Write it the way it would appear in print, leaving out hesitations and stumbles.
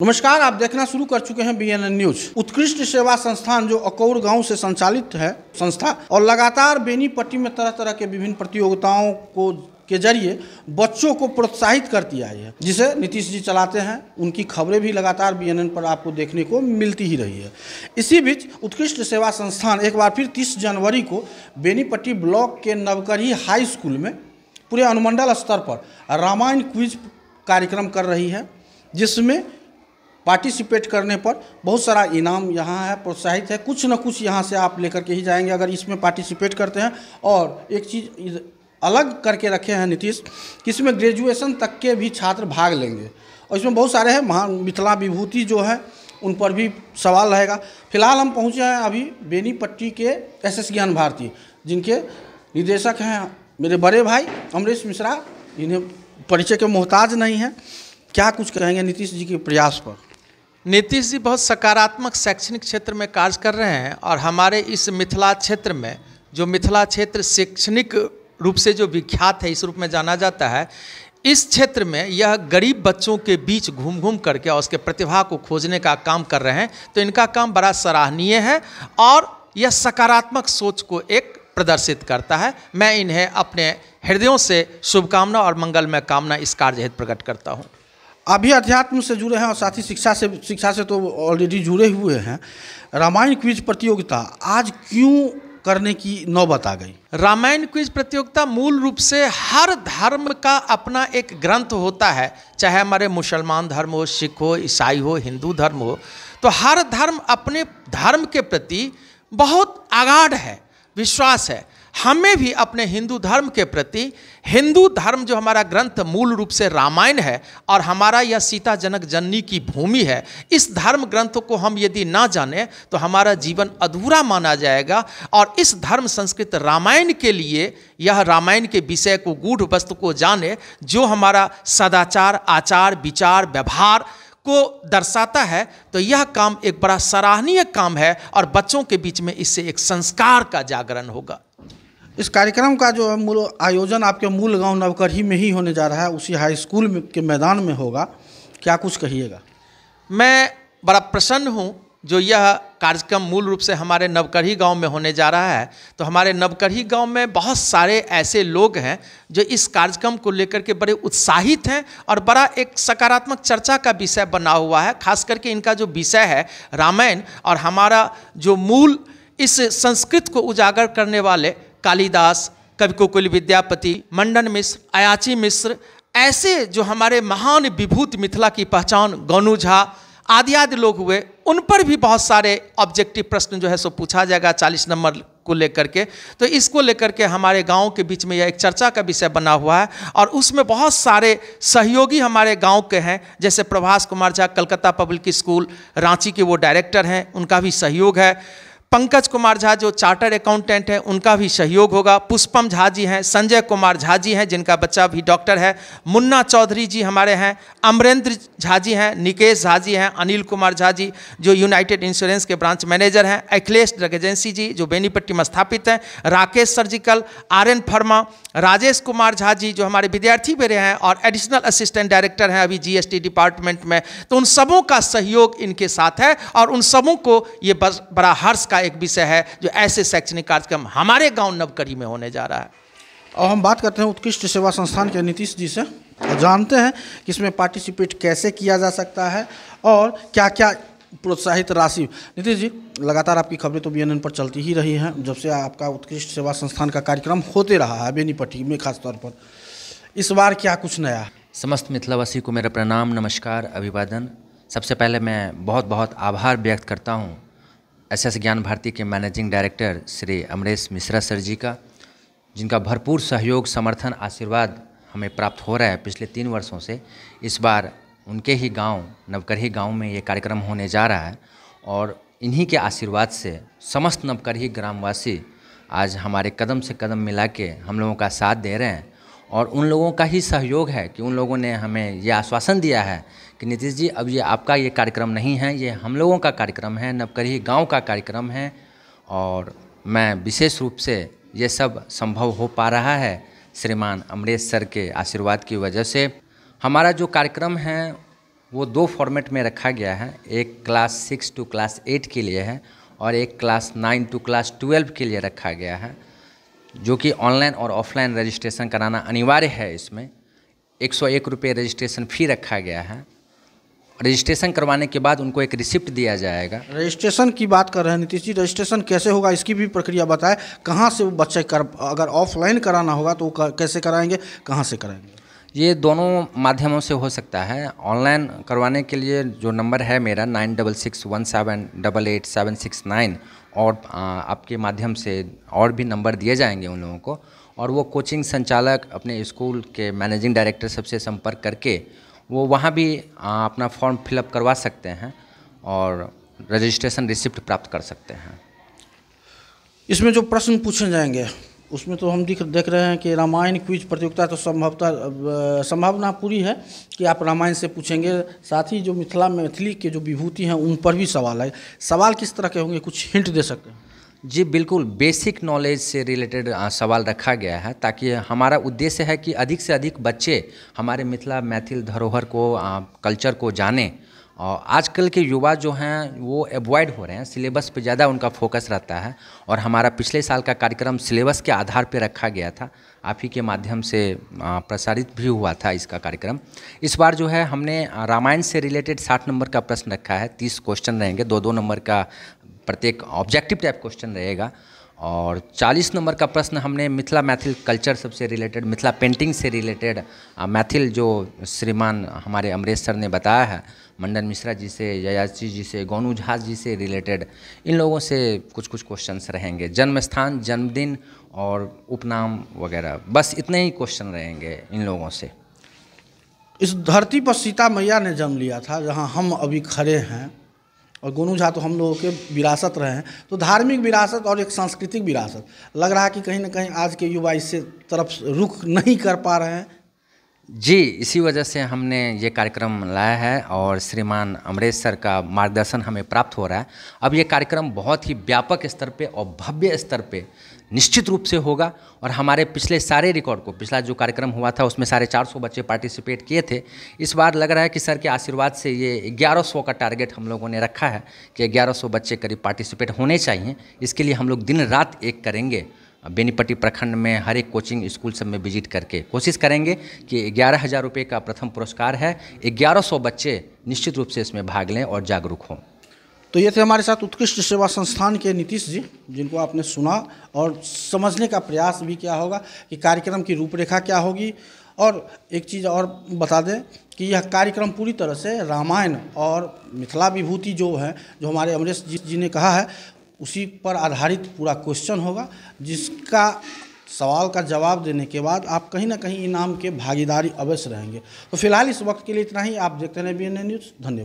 नमस्कार, आप देखना शुरू कर चुके हैं BNN न्यूज। उत्कृष्ट सेवा संस्थान जो अकौर गांव से संचालित है संस्था और लगातार बेनीपट्टी में तरह तरह के विभिन्न प्रतियोगिताओं को के जरिए बच्चों को प्रोत्साहित करती आई है, जिसे नीतीश जी चलाते हैं। उनकी खबरें भी लगातार BNN पर आपको देखने को मिलती ही रही है। इसी बीच उत्कृष्ट सेवा संस्थान एक बार फिर 30 जनवरी को बेनीपट्टी ब्लॉक के नवकरही हाई स्कूल में पूरे अनुमंडल स्तर पर रामायण क्विज कार्यक्रम कर रही है, जिसमें पार्टिसिपेट करने पर बहुत सारा इनाम यहाँ है, प्रोत्साहित है। कुछ न कुछ यहाँ से आप लेकर के ही जाएंगे अगर इसमें पार्टिसिपेट करते हैं। और एक चीज़ अलग करके रखे हैं नीतीश कि इसमें ग्रेजुएशन तक के भी छात्र भाग लेंगे और इसमें बहुत सारे हैं। महान मिथिला विभूति जो है उन पर भी सवाल रहेगा। फिलहाल हम पहुँचे हैं अभी बेनीपट्टी के SS ज्ञान भारती, जिनके निदेशक हैं मेरे बड़े भाई अमरेश मिश्रा। इन्हें परिचय के मोहताज नहीं हैं। क्या कुछ कहेंगे नीतीश जी के प्रयास पर? नीतीश जी बहुत सकारात्मक शैक्षणिक क्षेत्र में कार्य कर रहे हैं और हमारे इस मिथिला क्षेत्र में, जो मिथिला क्षेत्र शैक्षणिक रूप से जो विख्यात है, इस रूप में जाना जाता है, इस क्षेत्र में यह गरीब बच्चों के बीच घूम घूम करके और उसके प्रतिभा को खोजने का काम कर रहे हैं। तो इनका काम बड़ा सराहनीय है और यह सकारात्मक सोच को एक प्रदर्शित करता है। मैं इन्हें अपने हृदयों से शुभकामना और मंगलमय कामना इस कार्य हेतु प्रकट करता हूँ। अभी अध्यात्म से जुड़े हैं और साथ ही शिक्षा से तो ऑलरेडी जुड़े हुए हैं। रामायण क्विज प्रतियोगिता आज क्यों करने की नौबत आ गई? रामायण क्विज प्रतियोगिता मूल रूप से हर धर्म का अपना एक ग्रंथ होता है, चाहे हमारे मुसलमान धर्म हो, सिख हो, ईसाई हो, हिंदू धर्म हो। तो हर धर्म अपने धर्म के प्रति बहुत आगाढ़ है, विश्वास है। हमें भी अपने हिंदू धर्म के प्रति, हिंदू धर्म जो हमारा ग्रंथ मूल रूप से रामायण है और हमारा यह सीता जनक जननी की भूमि है, इस धर्म ग्रंथ को हम यदि ना जाने तो हमारा जीवन अधूरा माना जाएगा। और इस धर्म संस्कृत रामायण के लिए यह रामायण के विषय को, गूढ़ वस्तु को जाने, जो हमारा सदाचार, आचार, विचार, व्यवहार को दर्शाता है। तो यह काम एक बड़ा सराहनीय काम है और बच्चों के बीच में इससे एक संस्कार का जागरण होगा। इस कार्यक्रम का जो मूल आयोजन आपके मूल गांव नवकरही में ही होने जा रहा है, उसी हाई स्कूल के मैदान में होगा। क्या कुछ कहिएगा? मैं बड़ा प्रसन्न हूं जो यह कार्यक्रम मूल रूप से हमारे नवकरही गांव में होने जा रहा है। तो हमारे नवकरही गांव में बहुत सारे ऐसे लोग हैं जो इस कार्यक्रम को लेकर के बड़े उत्साहित हैं और बड़ा एक सकारात्मक चर्चा का विषय बना हुआ है। खास करके इनका जो विषय है रामायण और हमारा जो मूल इस संस्कृत को उजागर करने वाले कालिदास, कवि कोकिल विद्यापति, मंडन मिश्र, अयाची मिश्र, ऐसे जो हमारे महान विभूति मिथिला की पहचान गौनू झा आदि आदि लोग हुए, उन पर भी बहुत सारे ऑब्जेक्टिव प्रश्न जो है सो पूछा जाएगा 40 नंबर को लेकर के। तो इसको लेकर के हमारे गांव के बीच में यह एक चर्चा का विषय बना हुआ है और उसमें बहुत सारे सहयोगी हमारे गांव के हैं, जैसे प्रभास कुमार झा कलकत्ता पब्लिक स्कूल रांची के वो डायरेक्टर हैं, उनका भी सहयोग है। पंकज कुमार झा जो चार्टर्ड अकाउंटेंट हैं, उनका भी सहयोग होगा। पुष्पम झा जी हैं, संजय कुमार झा जी हैं जिनका बच्चा भी डॉक्टर है, मुन्ना चौधरी जी हमारे हैं, अमरेंद्र झा जी हैं, निकेश झा जी हैं, अनिल कुमार झा जी जो यूनाइटेड इंश्योरेंस के ब्रांच मैनेजर हैं, अखिलेश ड्रग एजेंसी जी जो बेनीपट्टी में स्थापित हैं, राकेश सर्जिकल, RN फर्मा, राजेश कुमार झा जी जो हमारे विद्यार्थी भी रहे हैं और एडिशनल असिस्टेंट डायरेक्टर हैं अभी GST डिपार्टमेंट में। तो उन सबों का सहयोग इनके साथ है और उन सबों को ये बड़ा हर्ष का एक विषय है जो ऐसे शैक्षणिक कार्यक्रम हमारे गांव नवकरही में होने जा रहा है। और हम बात करते हैं उत्कृष्ट सेवा संस्थान के नीतीश जी से और जानते हैं कि इसमें पार्टिसिपेट कैसे किया जा सकता है और क्या क्या प्रोत्साहित राशि। नीतीश जी, लगातार आपकी खबरें तो BNN पर चलती ही रही हैं जब से आपका उत्कृष्ट सेवा संस्थान का कार्यक्रम होते रहा है बेनीपट्टी में खास तौर पर। इस बार क्या कुछ नया? समस्त मिथिलावासी को मेरा प्रणाम, नमस्कार, अभिवादन। सबसे पहले मैं बहुत बहुत आभार व्यक्त करता हूँ SS ज्ञान भारती के managing director Shri Amresh Mishra sir ji का, जिनका भरपूर सहयोग, समर्थन, आशीर्वाद हमें प्राप्त हो रहा है पिछले 3 वर्षों से। इस बार उनके ही गांव नवकरही गांव में ये कार्यक्रम होने जा रहा है और इन्हीं के आशीर्वाद से समस्त नवकरही ग्रामवासी आज हमारे कदम से कदम मिला के हम लोगों का साथ दे रहे हैं। और उन लोगों का ही सहयोग है कि उन लोगों ने हमें ये आश्वासन दिया है कि नीतीश जी, अब ये आपका ये कार्यक्रम नहीं है, ये हम लोगों का कार्यक्रम है, नवकरही गांव का कार्यक्रम है। और मैं विशेष रूप से ये सब संभव हो पा रहा है श्रीमान अमरेश सर के आशीर्वाद की वजह से। हमारा जो कार्यक्रम है वो 2 फॉर्मेट में रखा गया है। एक क्लास 6 टू क्लास 8 के लिए है और एक क्लास 9 टू क्लास 12 के लिए रखा गया है, जो कि ऑनलाइन और ऑफलाइन रजिस्ट्रेशन कराना अनिवार्य है। इसमें 101 रुपये रजिस्ट्रेशन फ़ी रखा गया है। रजिस्ट्रेशन करवाने के बाद उनको एक रिसिप्ट दिया जाएगा। रजिस्ट्रेशन की बात कर रहे हैं नीतीश जी, रजिस्ट्रेशन कैसे होगा इसकी भी प्रक्रिया बताएं। कहाँ से वो बच्चे अगर ऑफलाइन कराना होगा तो कैसे कराएंगे, कहाँ से कराएंगे? ये दोनों माध्यमों से हो सकता है। ऑनलाइन करवाने के लिए जो नंबर है मेरा 9661788769 और आपके माध्यम से और भी नंबर दिए जाएंगे उन लोगों को, और वो कोचिंग संचालक अपने स्कूल के मैनेजिंग डायरेक्टर सबसे संपर्क करके वो वहाँ भी अपना फॉर्म फिलअप करवा सकते हैं और रजिस्ट्रेशन रिसिप्ट प्राप्त कर सकते हैं। इसमें जो प्रश्न पूछे जाएंगे उसमें तो हम देख रहे हैं कि रामायण क्विज प्रतियोगिता तो संभावना पूरी है कि आप रामायण से पूछेंगे। साथ ही जो मैथिली के जो विभूति हैं उन पर भी सवाल है। सवाल किस तरह के होंगे, कुछ हिंट दे सकते हैं? जी बिल्कुल, बेसिक नॉलेज से रिलेटेड सवाल रखा गया है, ताकि हमारा उद्देश्य है कि अधिक से अधिक बच्चे हमारे मिथिला मैथिल धरोहर को कल्चर को जानें। और आजकल के युवा जो हैं वो अवॉइड हो रहे हैं, सिलेबस पे ज़्यादा उनका फोकस रहता है। और हमारा पिछले साल का कार्यक्रम सिलेबस के आधार पे रखा गया था, आप ही के माध्यम से प्रसारित भी हुआ था इसका कार्यक्रम। इस बार जो है हमने रामायण से रिलेटेड 60 नंबर का प्रश्न रखा है। 30 क्वेश्चन रहेंगे, 2-2 नंबर का प्रत्येक ऑब्जेक्टिव टाइप क्वेश्चन रहेगा। और 40 नंबर का प्रश्न हमने मिथिला मैथिल कल्चर सबसे रिलेटेड, मिथिला पेंटिंग से रिलेटेड, मैथिल जो श्रीमान हमारे अमरेश सर ने बताया है, मंडन मिश्रा जी से, ययाची जी से, गोनू झा जी से रिलेटेड, इन लोगों से कुछ क्वेश्चंस रहेंगे। जन्म स्थान, जन्मदिन और उपनाम वगैरह, बस इतने ही क्वेश्चन रहेंगे इन लोगों से। इस धरती पर सीता मैया ने जन्म लिया था जहाँ हम अभी खड़े हैं, और गोनू झा तो हम लोगों के विरासत रहे हैं। तो धार्मिक विरासत और एक सांस्कृतिक विरासत, लग रहा है कि कहीं ना कहीं आज के युवा इससे तरफ रुख नहीं कर पा रहे हैं। जी, इसी वजह से हमने ये कार्यक्रम लाया है और श्रीमान अमरेश सर का मार्गदर्शन हमें प्राप्त हो रहा है। अब ये कार्यक्रम बहुत ही व्यापक स्तर पे और भव्य स्तर पे निश्चित रूप से होगा। और हमारे पिछले सारे रिकॉर्ड को, पिछला जो कार्यक्रम हुआ था उसमें 450 बच्चे पार्टिसिपेट किए थे। इस बार लग रहा है कि सर के आशीर्वाद से ये 1100 का टारगेट हम लोगों ने रखा है कि 1100 बच्चे करीब पार्टिसिपेट होने चाहिए। इसके लिए हम लोग दिन रात एक करेंगे, बेनीपट्टी प्रखंड में हर एक कोचिंग स्कूल सब में विजिट करके कोशिश करेंगे कि 11,000 रुपये का प्रथम पुरस्कार है, 1100 बच्चे निश्चित रूप से इसमें भाग लें और जागरूक हों। तो ये थे हमारे साथ उत्कृष्ट सेवा संस्थान के नीतीश जी, जिनको आपने सुना और समझने का प्रयास भी किया होगा कि कार्यक्रम की रूपरेखा क्या होगी। और एक चीज़ और बता दें कि यह कार्यक्रम पूरी तरह से रामायण और मिथिला विभूति जो है, जो हमारे अमरेश जी ने कहा है, उसी पर आधारित पूरा क्वेश्चन होगा, जिसका सवाल का जवाब देने के बाद आप कहीं ना कहीं इनाम के भागीदारी अवश्य रहेंगे। तो फिलहाल इस वक्त के लिए इतना ही। आप देखते रहें BNN न्यूज़। धन्यवाद।